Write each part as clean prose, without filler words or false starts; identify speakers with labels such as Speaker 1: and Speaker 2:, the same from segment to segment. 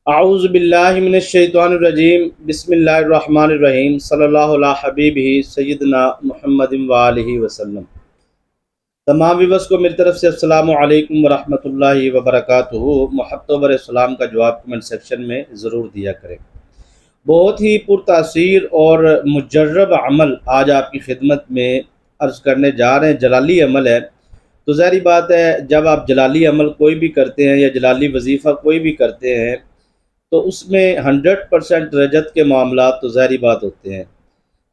Speaker 1: اعوذ باللہ من الشیطان الرجیم بسم اللہ الرحمن الرحیم صلی اللہ علیہ حبیبہ سیدنا محمد وآلہ وسلم۔ تمام ویورز کو میری طرف سے السلام علیکم ورحمۃ اللہ وبرکاتہ۔ محبت و السلام کا جواب کمنٹ سیکشن میں ضرور دیا کریں۔ بہت ہی پرتاثیر اور مجرب عمل آج آپ کی خدمت میں عرض کرنے جا رہے ہیں، جلالی عمل ہے۔ تو ظاہری بات ہے جب آپ جلالی عمل کوئی بھی کرتے ہیں یا جلالی وظیفہ کوئی بھی کرتے ہیں تو اس میں 100% رجت کے معاملات تو ظاہری بات ہوتے ہیں۔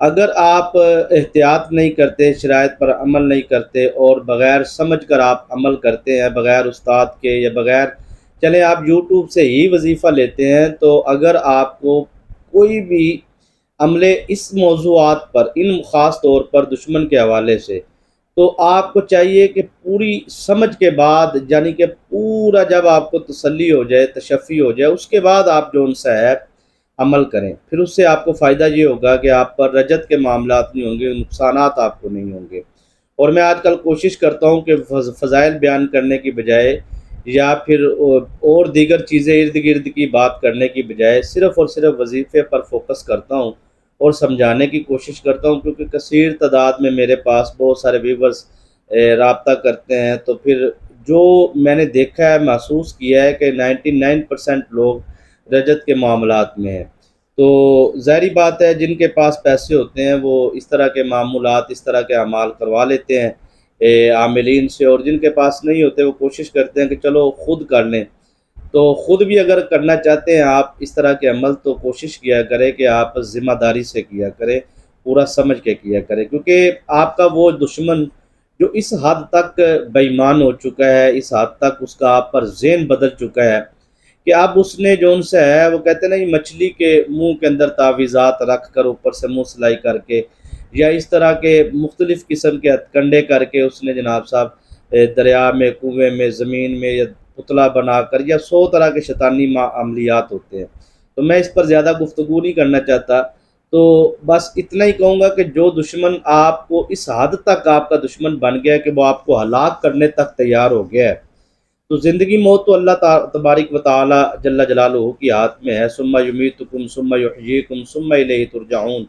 Speaker 1: اگر آپ احتیاط نہیں کرتے، شرائط پر عمل نہیں کرتے اور بغیر سمجھ کر آپ عمل کرتے ہیں، بغیر استاد کے یا بغیر چلیں آپ یوٹیوب سے ہی وظیفہ لیتے ہیں، تو اگر آپ کو کوئی بھی عملے اس موضوعات پر، ان خاص طور پر دشمن کے حوالے سے، تو آپ کو چاہیے کہ پوری سمجھ کے بعد، یعنی کہ پورا جب آپ کو تسلی ہو جائے، تشفی ہو جائے، اس کے بعد آپ جو ان سے ہے عمل کریں۔ پھر اس سے آپ کو فائدہ یہ ہوگا کہ آپ پر رجت کے معاملات نہیں ہوں گے، نقصانات آپ کو نہیں ہوں گے۔ اور میں آج کل کوشش کرتا ہوں کہ فضائل بیان کرنے کی بجائے یا پھر اور دیگر چیزیں ارد گرد کی بات کرنے کی بجائے صرف اور صرف وظیفے پر فوکس کرتا ہوں اور سمجھانے کی کوشش کرتا ہوں، کیونکہ کثیر تعداد میں میرے پاس بہت سارے ویورز رابطہ کرتے ہیں۔ تو پھر جو میں نے دیکھا ہے، محسوس کیا ہے کہ 99% لوگ رجت کے معاملات میں ہیں۔ تو ظاہری بات ہے جن کے پاس پیسے ہوتے ہیں وہ اس طرح کے معمولات، اس طرح کے اعمال کروا لیتے ہیں عاملین سے، اور جن کے پاس نہیں ہوتے وہ کوشش کرتے ہیں کہ چلو خود کر لیں۔ تو خود بھی اگر کرنا چاہتے ہیں آپ اس طرح کے عمل تو کوشش کیا کریں کہ آپ ذمہ داری سے کیا کریں، پورا سمجھ کے کیا کریں، کیونکہ آپ کا وہ دشمن جو اس حد تک بے ایمان ہو چکا ہے، اس حد تک اس کا آپ پر ذہن بدل چکا ہے کہ اب اس نے جو ان سے ہے، وہ کہتے ہیں نا، یہ مچھلی کے منہ کے اندر تعویذات رکھ کر اوپر سے منہ سلائی کر کے یا اس طرح کے مختلف قسم کے کنڈے کر کے اس نے جناب صاحب دریا میں، کنویں میں، زمین میں یا پتلا بنا کر یا 100 طرح کے شیطانی عملیات ہوتے ہیں۔ تو میں اس پر زیادہ گفتگو نہیں کرنا چاہتا، تو بس اتنا ہی کہوں گا کہ جو دشمن آپ کو اس حد تک آپ کا دشمن بن گیا کہ وہ آپ کو ہلاک کرنے تک تیار ہو گیا ہے، تو زندگی موت تو اللہ تبارک و تعالی جل جلالہ کی ہاتھ میں ہے۔ ثم یمیتکم ثم یحییکم ثم الیہ ترجعون۔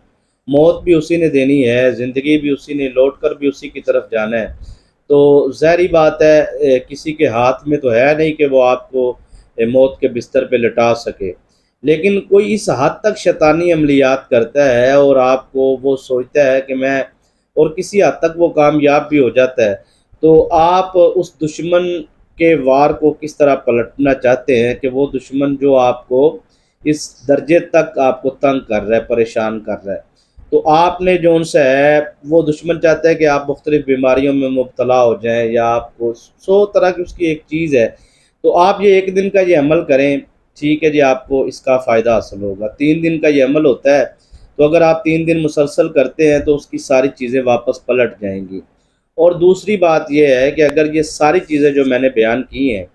Speaker 1: موت بھی اسی نے دینی ہے، زندگی بھی اسی نے، لوٹ کر بھی اسی کی طرف جانا ہے۔ تو ظاہری بات ہے کسی کے ہاتھ میں تو ہے نہیں کہ وہ آپ کو موت کے بستر پہ لٹا سکے، لیکن کوئی اس حد تک شیطانی عملیات کرتا ہے اور آپ کو وہ سوچتا ہے کہ میں، اور کسی حد تک وہ کامیاب بھی ہو جاتا ہے، تو آپ اس دشمن کے وار کو کس طرح پلٹنا چاہتے ہیں کہ وہ دشمن جو آپ کو اس درجے تک آپ کو تنگ کر رہا ہے، پریشان کر رہا ہے، تو آپ نے جو ان سے ہے، وہ دشمن چاہتا ہے کہ آپ مختلف بیماریوں میں مبتلا ہو جائیں یا آپ کو 100 طرح کی اس کی ایک چیز ہے۔ تو آپ یہ ایک دن کا یہ عمل کریں، ٹھیک ہے جی، آپ کو اس کا فائدہ حاصل ہوگا۔ 3 دن کا یہ عمل ہوتا ہے، تو اگر آپ 3 دن مسلسل کرتے ہیں تو اس کی ساری چیزیں واپس پلٹ جائیں گی۔ اور دوسری بات یہ ہے کہ اگر یہ ساری چیزیں جو میں نے بیان کی ہیں،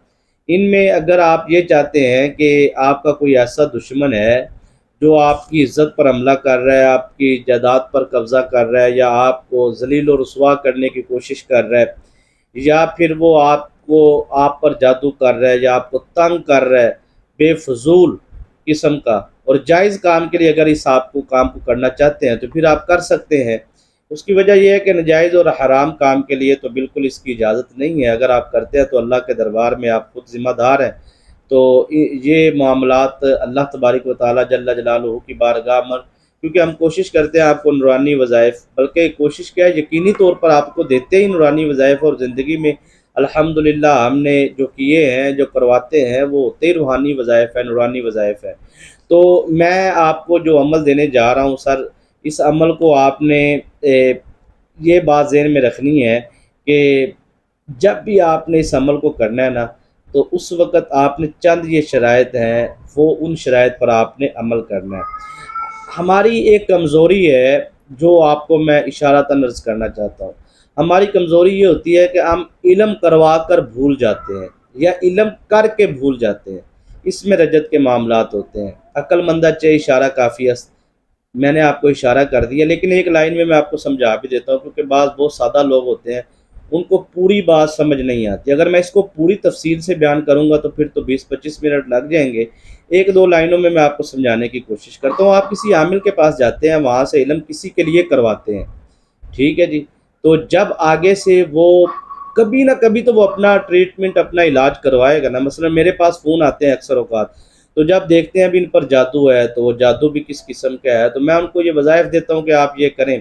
Speaker 1: ان میں اگر آپ یہ چاہتے ہیں کہ آپ کا کوئی ایسا دشمن ہے جو آپ کی عزت پر حملہ کر رہا ہے، آپ کی جائیداد پر قبضہ کر رہا ہے، یا آپ کو ذلیل و رسوا کرنے کی کوشش کر رہا ہے، یا پھر وہ آپ پر جادو کر رہا ہے یا آپ کو تنگ کر رہا ہے بے فضول قسم کا، اور جائز کام کے لیے اگر اس آپ کو کام کو کرنا چاہتے ہیں تو پھر آپ کر سکتے ہیں۔ اس کی وجہ یہ ہے کہ ناجائز اور حرام کام کے لیے تو بالکل اس کی اجازت نہیں ہے، اگر آپ کرتے ہیں تو اللہ کے دربار میں آپ خود ذمہ دار ہیں۔ تو یہ معاملات اللہ تبارک و تعالی جل جلالہ کی بارگاہ میں، کیونکہ ہم کوشش کرتے ہیں آپ کو نورانی وظائف، بلکہ کوشش کیا ہے یقینی طور پر آپ کو دیتے ہی نورانی وظائف، اور زندگی میں الحمدللہ ہم نے جو کیے ہیں، جو کرواتے ہیں، وہ ہوتے ہی روحانی وظائف ہیں، نورانی وظائف ہیں۔ تو میں آپ کو جو عمل دینے جا رہا ہوں سر، اس عمل کو آپ نے یہ بات ذہن میں رکھنی ہے کہ جب بھی آپ نے اس عمل کو کرنا ہے نا، تو اس وقت آپ نے چند یہ شرائط ہیں، وہ ان شرائط پر آپ نے عمل کرنا ہے۔ ہماری ایک کمزوری ہے جو آپ کو میں اشارتاً عرض کرنا چاہتا ہوں۔ ہماری کمزوری یہ ہوتی ہے کہ ہم علم کروا کر بھول جاتے ہیں یا علم کر کے بھول جاتے ہیں، اس میں رجت کے معاملات ہوتے ہیں۔ عقل مندہ چے اشارہ کافی است، میں نے آپ کو اشارہ کر دیا، لیکن ایک لائن میں آپ کو سمجھا بھی دیتا ہوں، کیونکہ بعض بہت سادہ لوگ ہوتے ہیں، ان کو پوری بات سمجھ نہیں آتی۔ اگر میں اس کو پوری تفصیل سے بیان کروں گا تو پھر تو 20-25 منٹ لگ جائیں گے۔ ایک دو لائنوں میں آپ کو سمجھانے کی کوشش کرتا ہوں۔ آپ کسی عامل کے پاس جاتے ہیں، وہاں سے علم کسی کے لیے کرواتے ہیں، ٹھیک ہے جی، تو جب آگے سے وہ کبھی نہ کبھی تو وہ اپنا ٹریٹمنٹ، اپنا علاج کروائے گا نا۔ مثلا میرے پاس فون آتے ہیں اکثر اوقات، تو جب دیکھتے ہیں ابھی ان پر جادو ہے، تو وہ جادو بھی کس قسم کا ہے، تو میں ان کو یہ وظائف دیتا ہوں کہ آپ یہ کریں،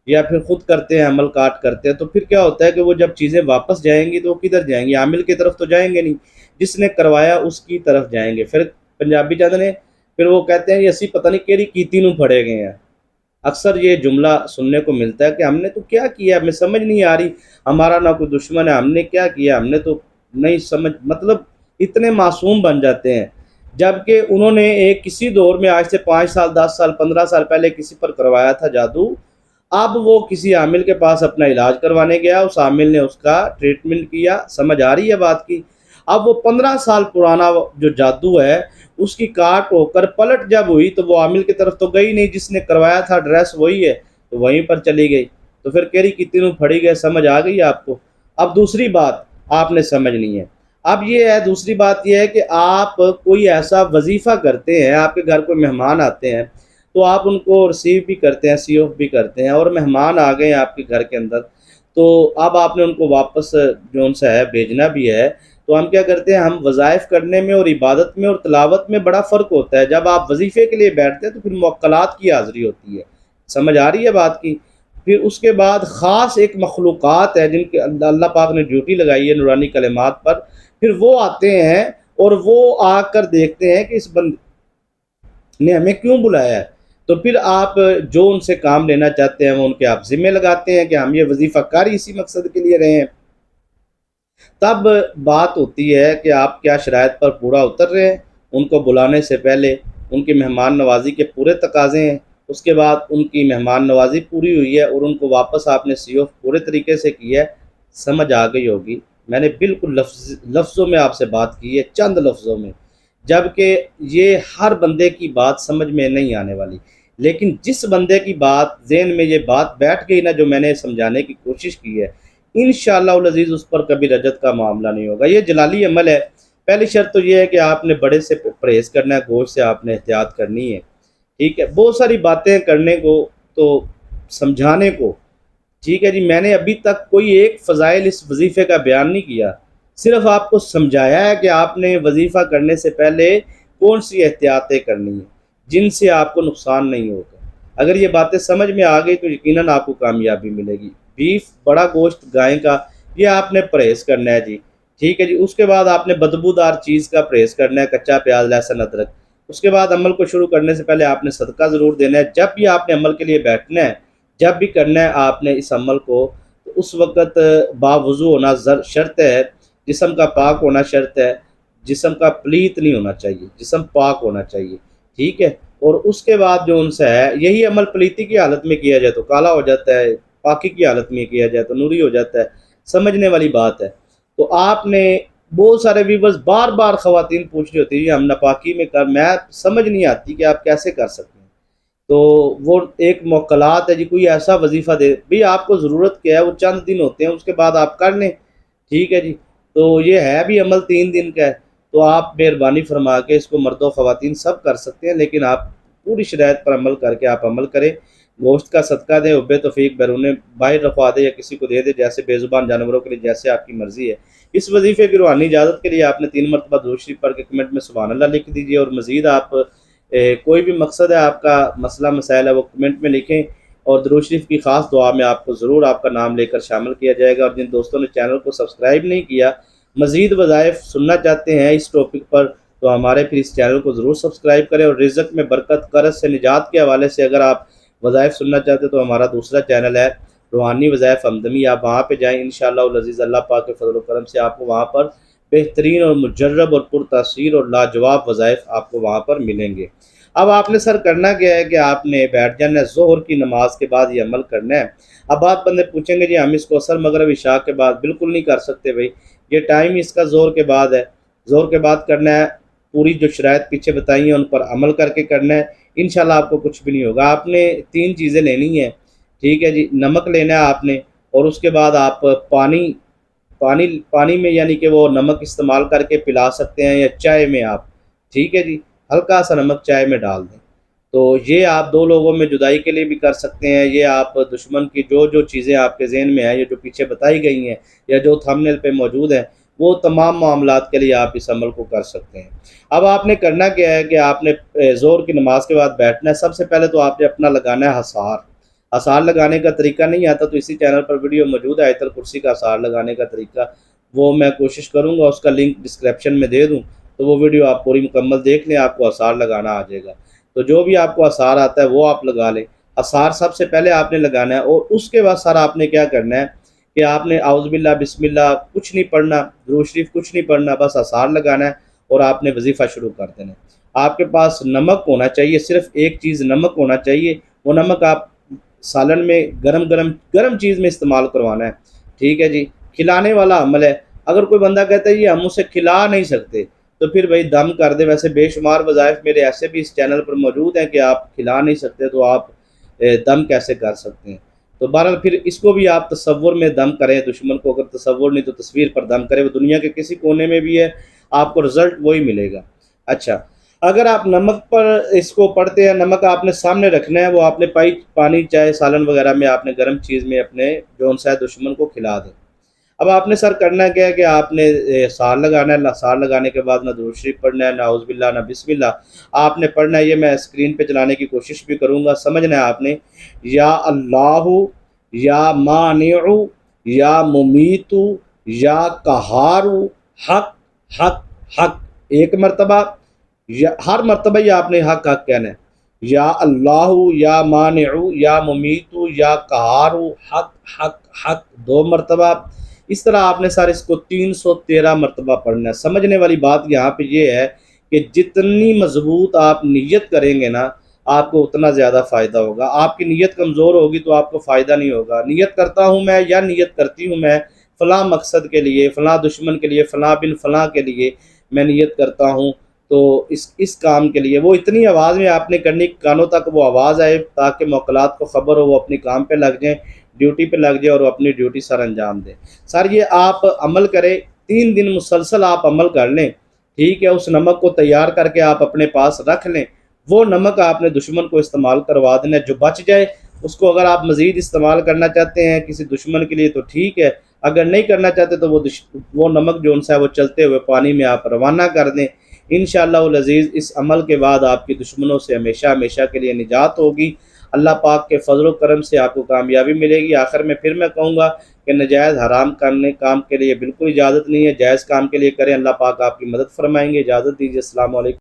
Speaker 1: یا پھر خود کرتے ہیں، عمل کاٹ کرتے ہیں۔ تو پھر کیا ہوتا ہے کہ وہ جب چیزیں واپس جائیں گی تو وہ کدھر جائیں گی؟ عامل کی طرف تو جائیں گے نہیں، جس نے کروایا اس کی طرف جائیں گے۔ پھر پنجابی چاہتے ہیں، پھر وہ کہتے ہیں یہ اسی پتہ نہیں کیڑی کیتی نوں پھڑے گئے ہیں۔ اکثر یہ جملہ سننے کو ملتا ہے کہ ہم نے تو کیا کیا، ہمیں سمجھ نہیں آ رہی، ہمارا نہ کوئی دشمن ہے، ہم نے کیا کیا، ہم نے تو نہیں سمجھ، مطلب اتنے معصوم بن جاتے ہیں، جبکہ انہوں نے ایک کسی دور میں آج سے 5 سال 10 سال 15 سال پہلے کسی پر کروایا تھا جادو۔ اب وہ کسی عامل کے پاس اپنا علاج کروانے گیا، اس عامل نے اس کا ٹریٹمنٹ کیا، سمجھ آ رہی ہے بات کی؟ اب وہ 15 سال پرانا جو جادو ہے اس کی کاٹ ہو کر پلٹ جب ہوئی تو وہ عامل کی طرف تو گئی نہیں، جس نے کروایا تھا ایڈریس وہی ہے تو وہیں پر چلی گئی، تو پھر کہہ رہی کتنی پھڑی گئے، سمجھ آ گئی آپ کو؟ اب دوسری بات آپ نے سمجھنی ہے، اب یہ ہے، دوسری بات یہ ہے کہ آپ کوئی ایسا وظیفہ کرتے ہیں، آپ کے گھر کوئی مہمان آتے ہیں تو آپ ان کو ریسیو بھی کرتے ہیں، سی آف بھی کرتے ہیں، اور مہمان آ گئے ہیں آپ کے گھر کے اندر، تو اب آپ نے ان کو واپس جو ان سے ہے بھیجنا بھی ہے، تو ہم کیا کرتے ہیں، ہم وظائف کرنے میں اور عبادت میں اور تلاوت میں بڑا فرق ہوتا ہے۔ جب آپ وظیفے کے لیے بیٹھتے ہیں تو پھر موکلات کی حاضری ہوتی ہے، سمجھ آ رہی ہے بات کی؟ پھر اس کے بعد خاص ایک مخلوقات ہے جن کے اللہ پاک نے ڈیوٹی لگائی ہے نورانی کلمات پر، پھر وہ آتے ہیں اور وہ آ کر دیکھتے ہیں کہ اس بندے نے ہمیں کیوں بلایا ہے، تو پھر آپ جو ان سے کام لینا چاہتے ہیں وہ ان کے آپ ذمہ لگاتے ہیں کہ ہم یہ وظیفہ کاری اسی مقصد کے لیے رہے ہیں۔ تب بات ہوتی ہے کہ آپ کیا شرائط پر پورا اتر رہے ہیں، ان کو بلانے سے پہلے ان کی مہمان نوازی کے پورے تقاضے ہیں، اس کے بعد ان کی مہمان نوازی پوری ہوئی ہے اور ان کو واپس آپ نے سی آف پورے طریقے سے کی ہے، سمجھ آ گئی ہوگی۔ میں نے بالکل لفظوں میں آپ سے بات کی ہے، چند لفظوں میں، جبکہ یہ ہر بندے کی بات سمجھ میں نہیں آنے والی، لیکن جس بندے کی بات ذہن میں یہ بات بیٹھ گئی نا، جو میں نے سمجھانے کی کوشش کی ہے، انشاءاللہ العزیز اس پر کبھی رجت کا معاملہ نہیں ہوگا۔ یہ جلالی عمل ہے۔ پہلی شرط تو یہ ہے کہ آپ نے بڑے سے پرہیز کرنا ہے، گوشت سے آپ نے احتیاط کرنی ہے، ٹھیک ہے، بہت ساری باتیں کرنے کو تو سمجھانے کو، ٹھیک ہے جی، میں نے ابھی تک کوئی ایک فضائل اس وظیفے کا بیان نہیں کیا، صرف آپ کو سمجھایا ہے کہ آپ نے وظیفہ کرنے سے پہلے کون سی احتیاطیں کرنی ہیں جن سے آپ کو نقصان نہیں ہوگا۔ اگر یہ باتیں سمجھ میں آ گئی تو یقیناً آپ کو کامیابی ملے گی۔ بیف، بڑا گوشت گائے کا، یہ آپ نے پرہیز کرنا ہے جی، ٹھیک ہے جی۔ اس کے بعد آپ نے بدبودار چیز کا پرہیز کرنا ہے، کچا پیاز، لہسن، ادرک۔ اس کے بعد عمل کو شروع کرنے سے پہلے آپ نے صدقہ ضرور دینا ہے۔ جب بھی آپ نے عمل کے لیے بیٹھنا ہے، جب بھی کرنا ہے آپ نے اس عمل کو، تو اس وقت باوضو ہونا شرط ہے، جسم کا پاک ہونا شرط ہے، جسم کا پلیت نہیں ہونا چاہیے، جسم پاک ہونا چاہیے، ٹھیک ہے۔ اور اس کے بعد جو ان سے ہے، یہی عمل پلیتی کی حالت میں کیا جائے تو کالا ہو جاتا ہے، پاکی کی حالت میں کیا جائے تو نوری ہو جاتا ہے، سمجھنے والی بات ہے۔ تو آپ نے بہت سارے ویورز بار بار خواتین پوچھ رہی ہوتی ہے ہم ناپاکی میں کر، میں سمجھ نہیں آتی کہ آپ کیسے کر سکتے ہیں، تو وہ ایک موکلات ہے جی، کوئی ایسا وظیفہ دے بھی، آپ کو ضرورت کیا ہے، وہ چند دن ہوتے ہیں، اس کے بعد آپ کر لیں، ٹھیک ہے جی۔ تو یہ ہے بھی عمل 3 دن کا ہے، تو آپ مہربانی فرما کے اس کو مرد و خواتین سب کر سکتے ہیں، لیکن آپ پوری شرائط پر عمل کر کے آپ عمل کریں۔ گوشت کا صدقہ دیں، حب توفیق بیرون باہر رکھوا دے یا کسی کو دے دے، جیسے بے زبان جانوروں کے لیے، جیسے آپ کی مرضی ہے۔ اس وظیفے کی روحانی اجازت کے لیے آپ نے 3 مرتبہ درود شریف پڑھ کے کمنٹ میں سبحان اللہ لکھ دیجیے، اور مزید آپ کوئی بھی مقصد ہے، آپ کا مسئلہ مسائل ہے، وہ کمنٹ میں لکھیں، اور درود شریف کی خاص دعا میں آپ کو ضرور آپ کا نام لے کر شامل کیا جائے گا۔ اور جن دوستوں نے چینل کو سبسکرائب نہیں کیا، مزید وظائف سننا چاہتے ہیں اس ٹاپک پر، تو ہمارے پھر اس چینل کو ضرور سبسکرائب کریں۔ اور رزق میں برکت، قرض سے نجات کے حوالے سے اگر آپ وظائف سننا چاہتے ہیں تو ہمارا دوسرا چینل ہے روحانی وظائف ہمدمی، آپ وہاں پہ جائیں، انشاءاللہ العزیز اللہ پاک کے فضل و کرم سے آپ کو وہاں پر بہترین اور مجرب اور پرتاثیر اور لاجواب وظائف آپ کو وہاں پر ملیں گے۔ اب آپ نے سر کرنا کیا ہے کہ آپ نے بیٹھ جانا ہے، ظہر کی نماز کے بعد یہ عمل کرنا ہے۔ اب آپ بندے پوچھیں گے جی ہم اس کو عصر مغرب عشاء کے بعد بالکل نہیں کر سکتے، بھائی یہ ٹائم اس کا ظہر کے بعد ہے، ظہر کے بعد کرنا ہے، پوری جو شرائط پیچھے بتائی ہیں ان پر عمل کر کے کرنا ہے، انشاءاللہ آپ کو کچھ بھی نہیں ہوگا۔ آپ نے 3 چیزیں لینی ہیں، ٹھیک ہے جی، نمک لینا ہے آپ نے، اور اس کے بعد آپ پانی میں یعنی کہ وہ نمک استعمال کر کے پلا سکتے ہیں، یا چائے میں آپ، ٹھیک ہے جی، ہلکا سا نمک چائے میں ڈال دیں۔ تو یہ آپ دو لوگوں میں جدائی کے لیے بھی کر سکتے ہیں، یہ آپ دشمن کی جو چیزیں آپ کے ذہن میں ہیں، یہ جو پیچھے بتائی گئی ہیں یا جو تھمبنیل پہ موجود ہیں، وہ تمام معاملات کے لیے آپ اس عمل کو کر سکتے ہیں۔ اب آپ نے کرنا کیا ہے کہ آپ نے ظہر کی نماز کے بعد بیٹھنا ہے۔ سب سے پہلے تو آپ نے اپنا لگانا ہے حصار۔ حصار لگانے کا طریقہ نہیں آتا تو اسی چینل پر ویڈیو موجود ہے آیت الکرسی کا حصار لگانے کا طریقہ، وہ میں کوشش کروں گا اس کا لنک ڈسکرپشن میں دے دوں، تو وہ ویڈیو آپ پوری مکمل دیکھ لیں، آپ کو حصار لگانا آ جائے گا۔ تو جو بھی آپ کو حصار آتا ہے وہ آپ لگا لیں۔ حصار سب سے پہلے آپ نے لگانا ہے، اور اس کے بعد سر آپ نے کیا کرنا ہے کہ آپ نے اعوذ باللہ بسم اللہ کچھ نہیں پڑھنا، درود شریف کچھ نہیں پڑھنا، بس حصار لگانا ہے اور آپ نے وظیفہ شروع کر دینا ہے۔ آپ کے پاس نمک ہونا چاہیے، صرف ایک چیز نمک ہونا چاہیے، وہ نمک آپ سالن میں گرم چیز میں استعمال کروانا ہے، ٹھیک ہے جی۔ کھلانے والا عمل ہے، اگر کوئی بندہ کہتا ہے یہ ہم اسے کھلا نہیں سکتے تو پھر بھائی دم کر دے۔ ویسے بے شمار وظائف میرے ایسے بھی اس چینل پر موجود ہیں کہ آپ کھلا نہیں سکتے تو آپ دم کیسے کر سکتے ہیں۔ تو بہرحال پھر اس کو بھی آپ تصور میں دم کریں، دشمن کو اگر تصور نہیں تو تصویر پر دم کریں، وہ دنیا کے کسی کونے میں بھی ہے، آپ کو رزلٹ وہی ملے گا۔ اچھا، اگر آپ نمک پر اس کو پڑھتے ہیں، نمک آپ نے سامنے رکھنا ہے، وہ آپ نے پانی چائے سالن وغیرہ میں آپ نے گرم چیز میں اپنے جو سا دشمن کو کھلا دیں۔ اب آپ نے سر کرنا کیا ہے کہ آپ نے سار لگانا ہے، سار لگانے کے بعد نہ درود شریف پڑھنا ہے، نہ اعوذ باللہ نہ بسم اللہ آپ نے پڑھنا ہے۔ یہ میں اسکرین پہ چلانے کی کوشش بھی کروں گا، سمجھنا ہے آپ نے، یا اللہ یا مانع یا ممیت یا قہار، حق حق حق، ایک مرتبہ، ہر مرتبہ یہ آپ نے حق حق کہنا ہے، یا اللہ یا مانع یا ممیت یا قہار، حق حق حق، دو مرتبہ۔ اس طرح آپ نے سر اس کو 313 مرتبہ پڑھنا ہے۔ سمجھنے والی بات یہاں پہ یہ ہے کہ جتنی مضبوط آپ نیت کریں گے نا، آپ کو اتنا زیادہ فائدہ ہوگا۔ آپ کی نیت کمزور ہوگی تو آپ کو فائدہ نہیں ہوگا۔ نیت کرتا ہوں میں یا نیت کرتی ہوں میں فلاں مقصد کے لیے، فلاں دشمن کے لیے، فلاں بن فلاں کے لیے میں نیت کرتا ہوں، تو اس کام کے لیے وہ اتنی آواز میں آپ نے کرنی، کانوں تک وہ آواز آئے تاکہ موکلات کو خبر ہو، وہ اپنی کام پہ لگ جائیں، ڈیوٹی پہ لگ جائے اور اپنی ڈیوٹی سر انجام دیں۔ سر یہ آپ عمل کریں، 3 دن مسلسل آپ عمل کر لیں، ٹھیک ہے۔ اس نمک کو تیار کر کے آپ اپنے پاس رکھ لیں، وہ نمک آپ نے دشمن کو استعمال کروا دینا ہے، جو بچ جائے اس کو اگر آپ مزید استعمال کرنا چاہتے ہیں کسی دشمن کے لیے تو ٹھیک ہے، اگر نہیں کرنا چاہتے تو وہ نمک جو ہے وہ چلتے ہوئے پانی میں آپ روانہ کر دیں۔ انشاءاللہ العزیز اس عمل کے بعد آپ کی دشمنوں سے ہمیشہ ہمیشہ کے لیے نجات ہوگی۔ اللہ پاک کے فضل و کرم سے آپ کو کامیابی ملے گی۔ آخر میں پھر میں کہوں گا کہ ناجائز حرام کرنے کام کے لیے بالکل اجازت نہیں ہے، جائز کام کے لیے کریں، اللہ پاک آپ کی مدد فرمائیں گے۔ اجازت دیجیے، السلام علیکم۔